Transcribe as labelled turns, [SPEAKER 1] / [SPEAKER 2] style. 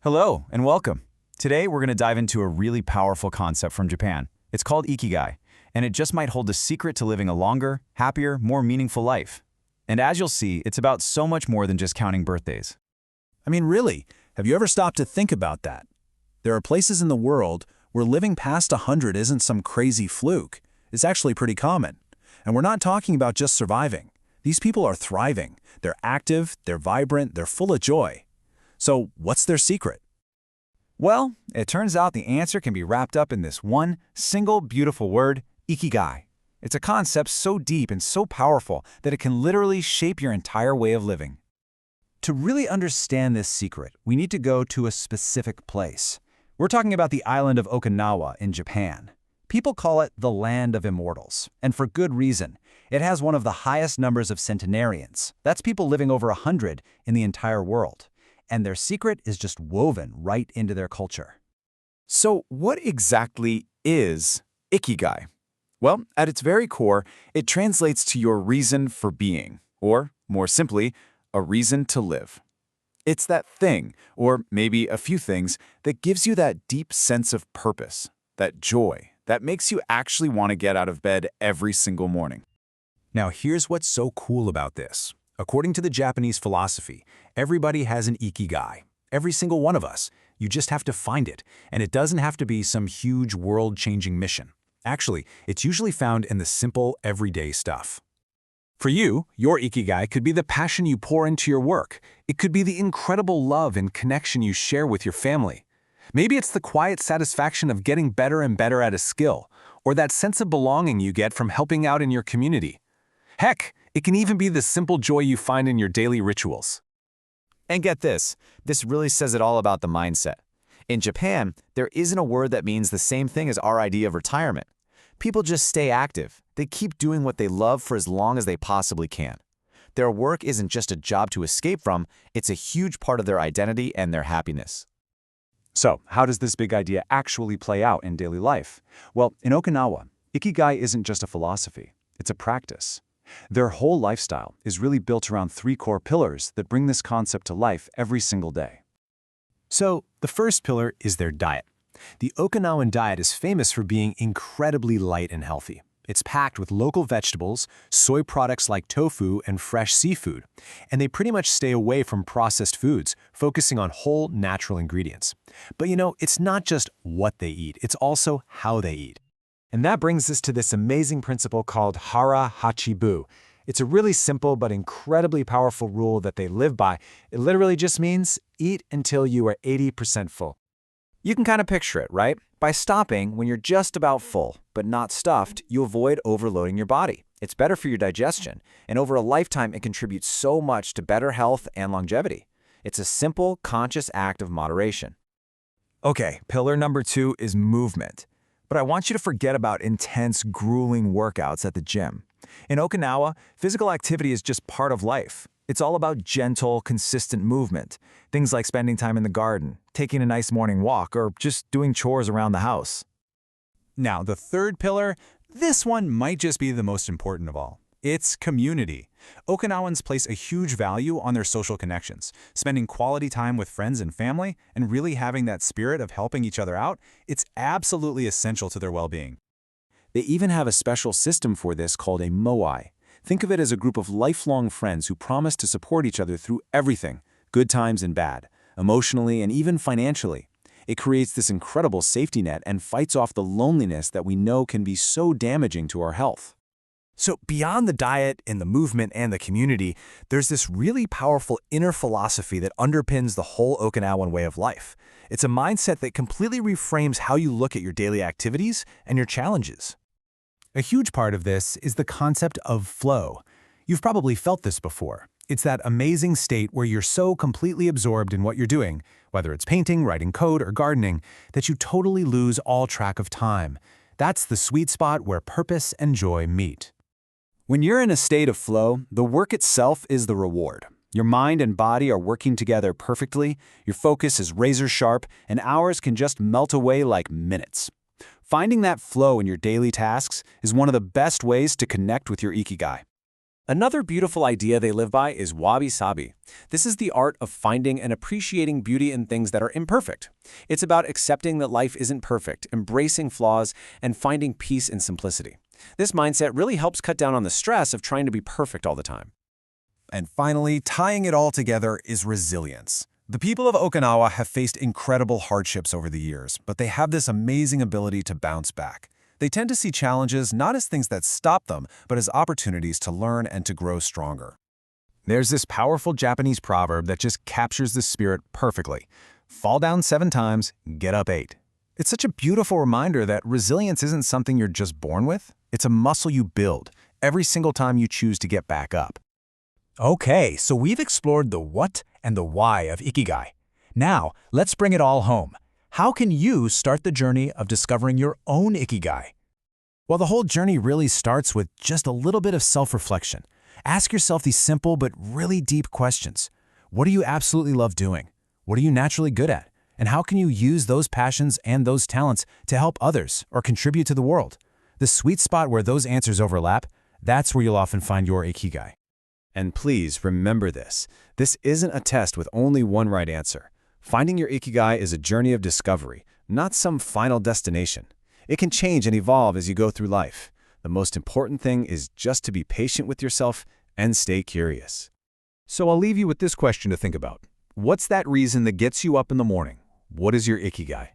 [SPEAKER 1] Hello and welcome. Today we're going to dive into a really powerful concept from Japan. It's called Ikigai, and it just might hold the secret to living a longer, happier, more meaningful life. And as you'll see, it's about so much more than just counting birthdays.
[SPEAKER 2] I mean, really, have you ever stopped to think about that? There are places in the world where living past 100 isn't some crazy fluke. It's actually pretty common. And we're not talking about just surviving. These people are thriving. They're active, they're vibrant, they're full of joy. So what's their secret?
[SPEAKER 1] Well, it turns out the answer can be wrapped up in this one single beautiful word, Ikigai. It's a concept so deep and so powerful that it can literally shape your entire way of living. To really understand this secret, we need to go to a specific place. We're talking about the island of Okinawa in Japan. People call it the land of immortals, and for good reason. It has one of the highest numbers of centenarians. That's people living over 100 in the entire world. And their secret is just woven right into their culture. So what exactly is Ikigai? Well, at its very core, it translates to your reason for being, or more simply, a reason to live. It's that thing, or maybe a few things, that gives you that deep sense of purpose, that joy, that makes you actually want to get out of bed every single morning.
[SPEAKER 2] Now, here's what's so cool about this. According to the Japanese philosophy, everybody has an Ikigai. Every single one of us. You just have to find it, and it doesn't have to be some huge world-changing mission. Actually, it's usually found in the simple, everyday stuff. For you, your Ikigai could be the passion you pour into your work. It could be the incredible love and connection you share with your family. Maybe it's the quiet satisfaction of getting better and better at a skill, or that sense of belonging you get from helping out in your community. Heck, it can even be the simple joy you find in your daily rituals.
[SPEAKER 1] And get this really says it all about the mindset. In Japan, there isn't a word that means the same thing as our idea of retirement. People just stay active. They keep doing what they love for as long as they possibly can. Their work isn't just a job to escape from, it's a huge part of their identity and their happiness.
[SPEAKER 2] So, how does this big idea actually play out in daily life? Well, in Okinawa, Ikigai isn't just a philosophy, it's a practice. Their whole lifestyle is really built around 3 core pillars that bring this concept to life every single day. So, the first pillar is their diet. The Okinawan diet is famous for being incredibly light and healthy. It's packed with local vegetables, soy products like tofu, and fresh seafood. And they pretty much stay away from processed foods, focusing on whole, natural ingredients. But it's not just what they eat, it's also how they eat. And that brings us to this amazing principle called Hara Hachi Bu. It's a really simple but incredibly powerful rule that they live by. It literally just means eat until you are 80% full.
[SPEAKER 1] You can kind of picture it, right? By stopping when you're just about full, but not stuffed, you avoid overloading your body. It's better for your digestion, and over a lifetime it contributes so much to better health and longevity. It's a simple, conscious act of moderation. Okay, pillar number 2 is movement. But I want you to forget about intense, grueling workouts at the gym. In Okinawa, physical activity is just part of life. It's all about gentle, consistent movement. Things like spending time in the garden, taking a nice morning walk, or just doing chores around the house.
[SPEAKER 2] Now, the third pillar, this one might just be the most important of all. It's community. Okinawans place a huge value on their social connections. Spending quality time with friends and family, and really having that spirit of helping each other out, it's absolutely essential to their well-being.
[SPEAKER 1] They even have a special system for this called a Moai. Think of it as a group of lifelong friends who promise to support each other through everything, good times and bad, emotionally and even financially. It creates this incredible safety net and fights off the loneliness that we know can be so damaging to our health.
[SPEAKER 2] So beyond the diet and the movement and the community, there's this really powerful inner philosophy that underpins the whole Okinawan way of life. It's a mindset that completely reframes how you look at your daily activities and your challenges. A huge part of this is the concept of flow. You've probably felt this before. It's that amazing state where you're so completely absorbed in what you're doing, whether it's painting, writing code, or gardening, that you totally lose all track of time. That's the sweet spot where purpose and joy meet.
[SPEAKER 1] When you're in a state of flow, the work itself is the reward. Your mind and body are working together perfectly, your focus is razor sharp, and hours can just melt away like minutes. Finding that flow in your daily tasks is one of the best ways to connect with your Ikigai.
[SPEAKER 2] Another beautiful idea they live by is Wabi-Sabi. This is the art of finding and appreciating beauty in things that are imperfect. It's about accepting that life isn't perfect, embracing flaws, and finding peace in simplicity. This mindset really helps cut down on the stress of trying to be perfect all the time.
[SPEAKER 1] And finally, tying it all together is resilience. The people of Okinawa have faced incredible hardships over the years, but they have this amazing ability to bounce back. They tend to see challenges not as things that stop them, but as opportunities to learn and to grow stronger. There's this powerful Japanese proverb that just captures the spirit perfectly. Fall down 7 times, get up 8. It's such a beautiful reminder that resilience isn't something you're just born with. It's a muscle you build every single time you choose to get back up. Okay, so we've explored the what and the why of Ikigai. Now, let's bring it all home. How can you start the journey of discovering your own Ikigai? Well, the whole journey really starts with just a little bit of self-reflection. Ask yourself these simple but really deep questions. What do you absolutely love doing? What are you naturally good at? And how can you use those passions and those talents to help others or contribute to the world? The sweet spot where those answers overlap, that's where you'll often find your Ikigai.
[SPEAKER 2] And please remember this. This isn't a test with only one right answer. Finding your Ikigai is a journey of discovery, not some final destination. It can change and evolve as you go through life. The most important thing is just to be patient with yourself and stay curious. So I'll leave you with this question to think about. What's that reason that gets you up in the morning? What is your Ikigai?